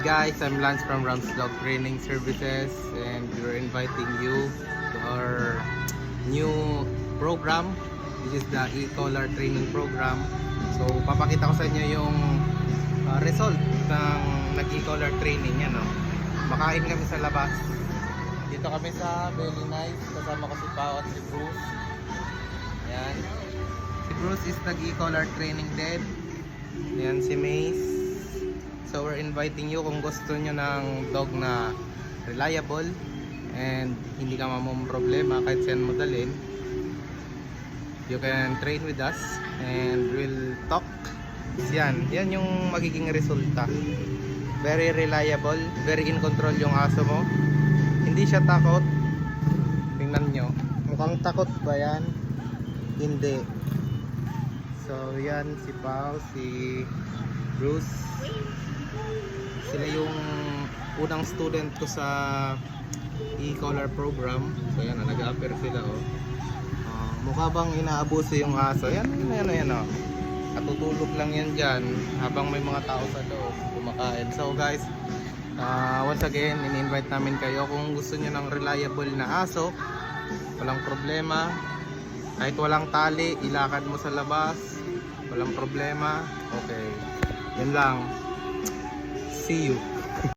guys, I'm Lance from Rams Dog Training Services, and we're inviting you to our new program. This is the e-collar training program. So papakita ko sa inyo yung result ng nag-e-collar training yan, no? Makain kami sa labas. Dito kami sa Belly Nice, kasama ko si Pao at si Bruce. Yan. Si Bruce is nag-e-collar training din. Yan si Mace. So we're inviting you kung gusto nyo ng dog na reliable and hindi ka problema kahit saan mo dalhin. You can train with us and we'll talk. Yan yung magiging resulta. Very reliable, very in control yung aso mo. Hindi siya takot. Tingnan nyo. Mukhang takot ba yan? Hindi. So yan si Pao, si Bruce. Sila yung unang student ko sa e-collar program. So yan, nag-a-appear sila, oh. Mukha bang inaabuso yung aso? Yan, oh. Natutulog lang yan dyan habang may mga tao sa loob kumakain. So guys, once again, ini-invite namin kayo kung gusto nyo ng reliable na aso, walang problema. Kahit walang tali, ilakad mo sa labas, walang problema. Okay, yun lang. See you.